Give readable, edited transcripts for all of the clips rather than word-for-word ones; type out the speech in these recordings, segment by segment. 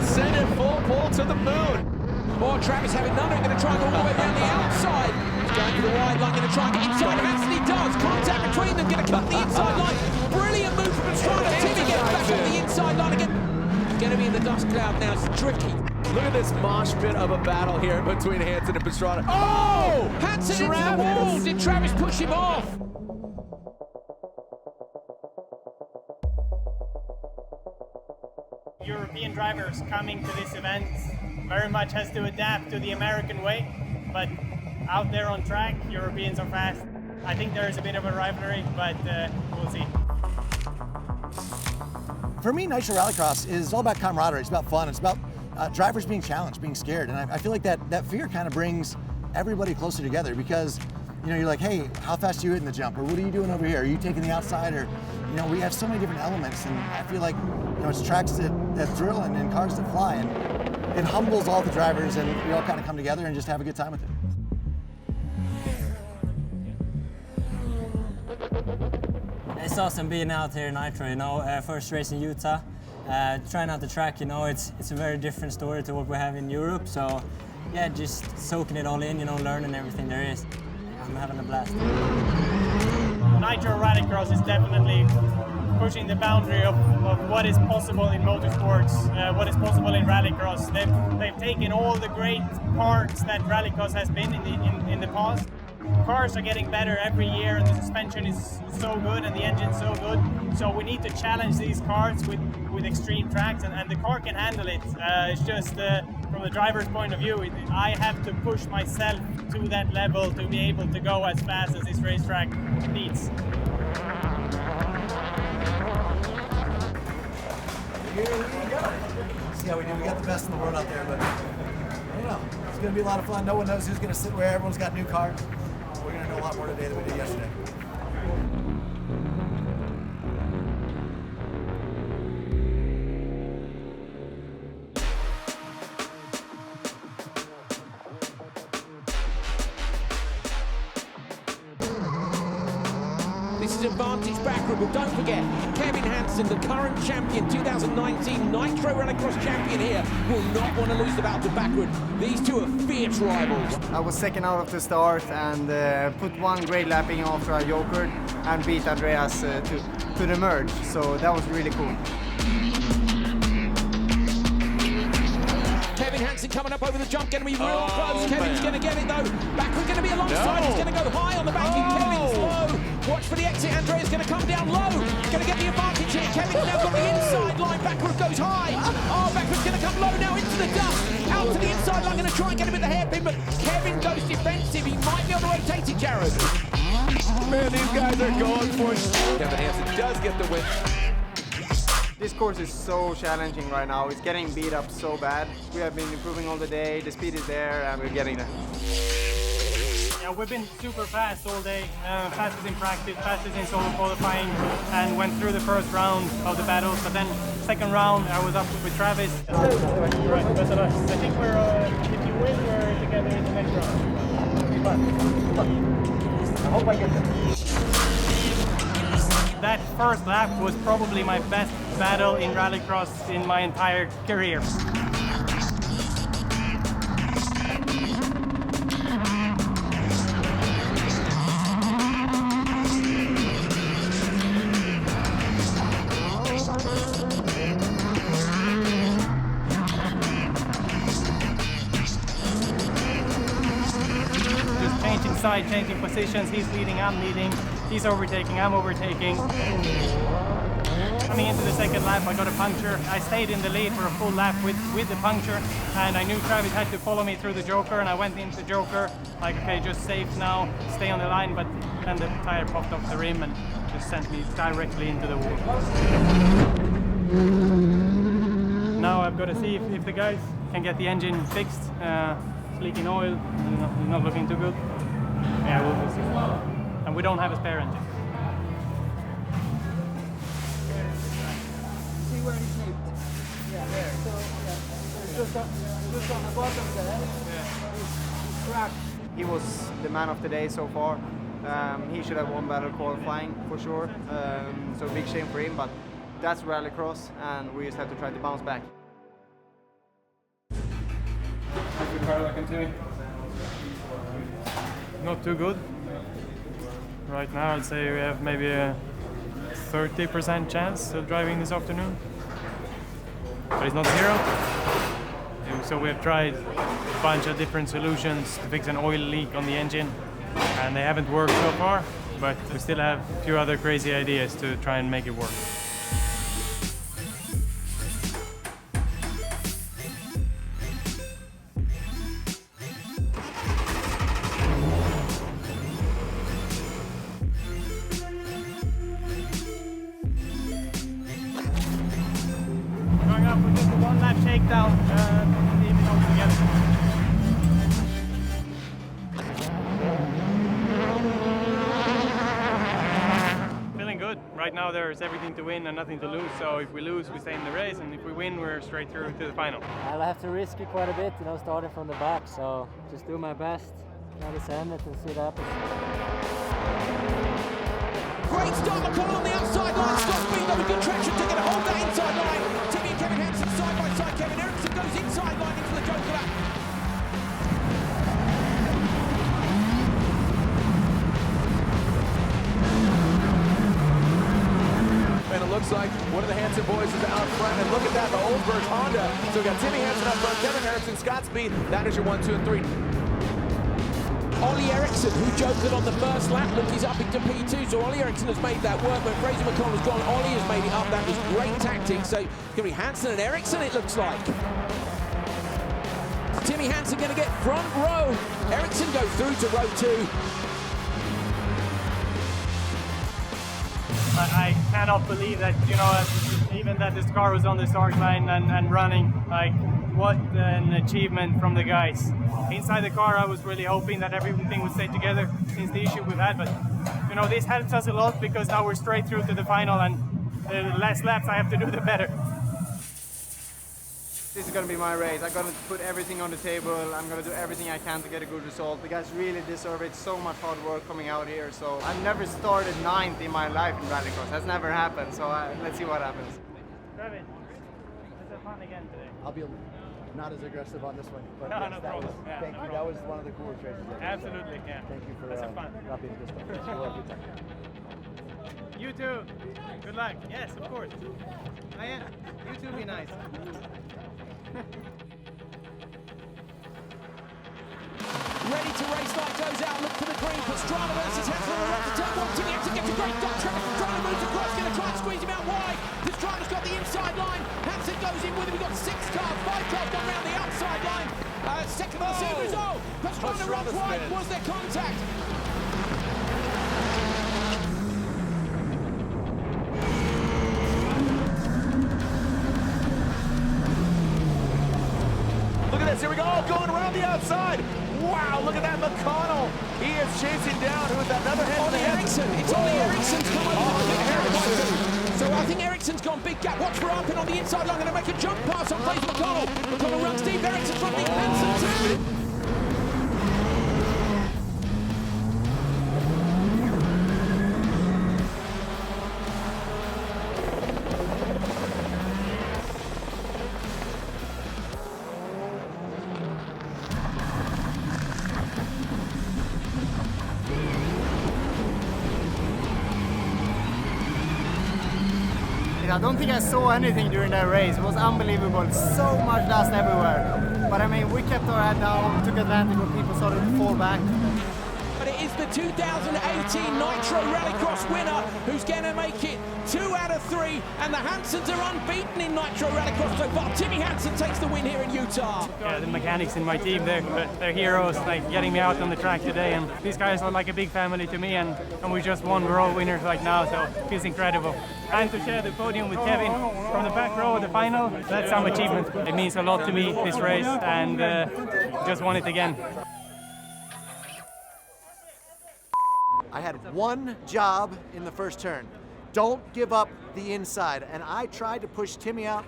send it full pull to the moon. More Travis having none of it, going to try and go all the way down the outside. He's going for the wide line, going to try and get inside of Hansen. He does. Contact between them, going to cut the inside line. Brilliant move from Pastrana. Timmy gets back on the inside line again. Going to be in the dust cloud now. It's tricky. Look at this mosh pit of a battle here between Hansen and Pastrana. Oh! Hansen into the wall. Did Travis push him off? European drivers coming to this event very much has to adapt to the American way, but out there on track, Europeans are fast. I think there is a bit of a rivalry, but we'll see. For me, Nitro Rallycross is all about camaraderie. It's about fun. It's about drivers being challenged, being scared, and I feel like that fear kind of brings everybody closer together because, you know, you're like, hey, how fast are you hitting the jump? Or what are you doing over here? Are you taking the outside? Or, you know, we have so many different elements, and I feel like, you know, it's tracks that thrill and cars that fly, and it humbles all the drivers, and we all kind of come together and just have a good time with it. It's awesome being out here in Nitro, you know, first race in Utah. Trying out the track, you know, it's a very different story to what we have in Europe, so yeah, just soaking it all in, you know, learning everything there is. I'm having a blast. Nitro Rallycross is definitely pushing the boundary of what is possible in motorsports, what is possible in Rallycross. They've taken all the great parts that Rallycross has been in the past. Cars are getting better every year, and the suspension is so good and the engine's so good. So we need to challenge these cars with extreme tracks, and the car can handle it. It's just from the driver's point of view, I have to push myself to that level to be able to go as fast as this racetrack needs. Here we go. See how we do. We got the best in the world out there, but I don't know. It's going to be a lot of fun. No one knows who's going to sit where. Everyone's got new cars. We're going to know a lot more today than we did yesterday. This is advantage backward, but don't forget, Kevin Hansen, the current champion, 2019 Nitro Rallycross champion here, will not want to lose the battle to backward. These two are fierce rivals. I was second out of the start and put one great lapping after I jokered and beat Andreas to the merge, so that was really cool. Kevin Hansen coming up over the jump, going to be real close. Kevin's going to get it though. Backward going to be alongside. He's going to go high on the back. Kevin's low. Watch for the exit. Andrea's going to come down low. Going to get the advantage here. Kevin's now got the inside line. Backward goes high. Oh, Backward's going to come low now into the dust. Out to the inside line. Going to try and get him with the hairpin, but Kevin goes defensive. He might be able to rotate it, Jared. Man, these guys are going for it. Kevin Hansen does get the win. This course is so challenging right now. It's getting beat up so bad. We have been improving all the day. The speed is there, and we're getting there. Yeah, we've been super fast all day. Fastest in practice, fastest in solo qualifying, and went through the first round of the battles. But then second round, I was up with Travis. Right, best of luck. I think we're, if you win, we're together in the next round. I hope I get there. That first lap was probably my best battle in Rallycross in my entire career. Just changing side, changing positions. He's leading, I'm leading. He's overtaking, I'm overtaking. Coming into the second lap, I got a puncture. I stayed in the lead for a full lap with the puncture, and I knew Travis had to follow me through the joker, and I went into the joker, like, okay, just safe now, stay on the line, but then the tire popped off the rim and just sent me directly into the wall. Now I've got to see if the guys can get the engine fixed. It's leaking oil, it's not looking too good. Yeah, we'll see. And we don't have a spare engine. See where he's nipped? Yeah, there. So, yeah. Just on the bottom there. Yeah. He's cracked. He was the man of the day so far. He should have won battle qualifying for sure. So big shame for him, but that's Rallycross, and we just have to try to bounce back. car looking to me? Not too good. Right now I'd say we have maybe a 30% chance of driving this afternoon. But it's not zero. So we have tried a bunch of different solutions to fix an oil leak on the engine, and they haven't worked so far, but we still have a few other crazy ideas to try and make it work. Going up with just a one-lap shakedown, leaving all together. Feeling good. Right now there's everything to win and nothing to lose, so if we lose, we stay in the race, and if we win, we're straight through to the final. I'll have to risk it quite a bit, you know, starting from the back, so just do my best, try to send it and see what happens. Great start, McConnell on the outside line. Scott Speed on a good traction to get a hold of that inside line. Timmy and Kevin Hansen side by side. Kevin Eriksson goes inside line into the Joker lap. And it looks like one of the Hansen boys is out front. And look at that, the Oldsberg Honda. So we got Timmy Hansen up front, Kevin Eriksson, Scott Speed. That is your 1, 2, and 3. Ollie Eriksson, who joked on the first lap, look, he's up into P2, so Ollie Eriksson has made that work, but Fraser McConnell's gone. Ollie has made it up. That was great tactics. So it's going to be Hansen and Eriksson, it looks like. Timmy Hansen going to get front row. Eriksson goes through to row 2. I cannot believe that, you know, even that this car was on the start line and running. Like, what an achievement from the guys. Inside the car, I was really hoping that everything would stay together since the issue we've had, but you know, this helps us a lot because now we're straight through to the final, and the less laps I have to do, the better. This is going to be my race. I'm going to put everything on the table. I'm going to do everything I can to get a good result. The guys really deserve it. So much hard work coming out here. So I've never started 9th in my life in Rallycross. That's never happened. So let's see what happens. Travis, let's have fun again today. I'll be not as aggressive on this one. But No, yes, no that problem. was, Yeah. thank you. That was one of the coolest races ever. Absolutely, yeah. Thank you for Let's have fun. not being pissed off. We'll have a good time. You too. Good luck. Yes, of course. I am. You too, be nice. Ready to race, light goes out, look for the green. Pastrana versus Hansen on the right to turn 1. Timmy Hansen gets a great duck. Travis Pastrana moves across, going to try and squeeze him out wide. Pastrana's got the inside line. Hansen goes in with him. We've got 6 cars, 5 cars gone round the outside line. Second and third result. Pastrana runs wide. Was there contact? Look at this, here we go, going around the outside. Wow, look at that, McConnell. He is chasing down, who is that, another head? Ollie Eriksson, it's Ollie Eriksson's come over. So I think Eriksson's gone big gap. Watch for Arpin on the inside line, going to make a jump pass on Fraser McConnell. McConnell runs deep, Eriksson's from Nick Hansen too. I don't think I saw anything during that race. It was unbelievable. So much dust everywhere. But I mean, we kept our head down, took advantage when people started to fall back. But it is the 2018 Nitro Rallycross winner who's going to make it 2 out of 3, and the Hansens are unbeaten in Nitro Rallycross so far. Timmy Hansen takes the win here in Utah. Yeah, the mechanics in my team, they're heroes, like getting me out on the track today, and these guys are like a big family to me, and we just won. We're all winners right now, so it feels incredible. And to share the podium with Kevin from the back row of the final, that's some achievement. It means a lot to me, this race, and just won it again. I had one job in the first turn. Don't give up the inside. And I tried to push Timmy out,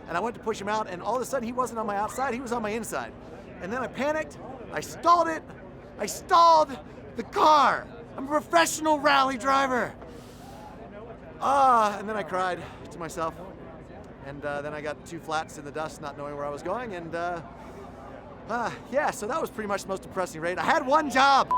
and I went to push him out, and all of a sudden he wasn't on my outside, he was on my inside. And then I panicked, I stalled it, I stalled the car. I'm a professional rally driver. And then I cried to myself. And then I got 2 flats in the dust, not knowing where I was going, and Yeah, so that was pretty much the most depressing raid. I had one job.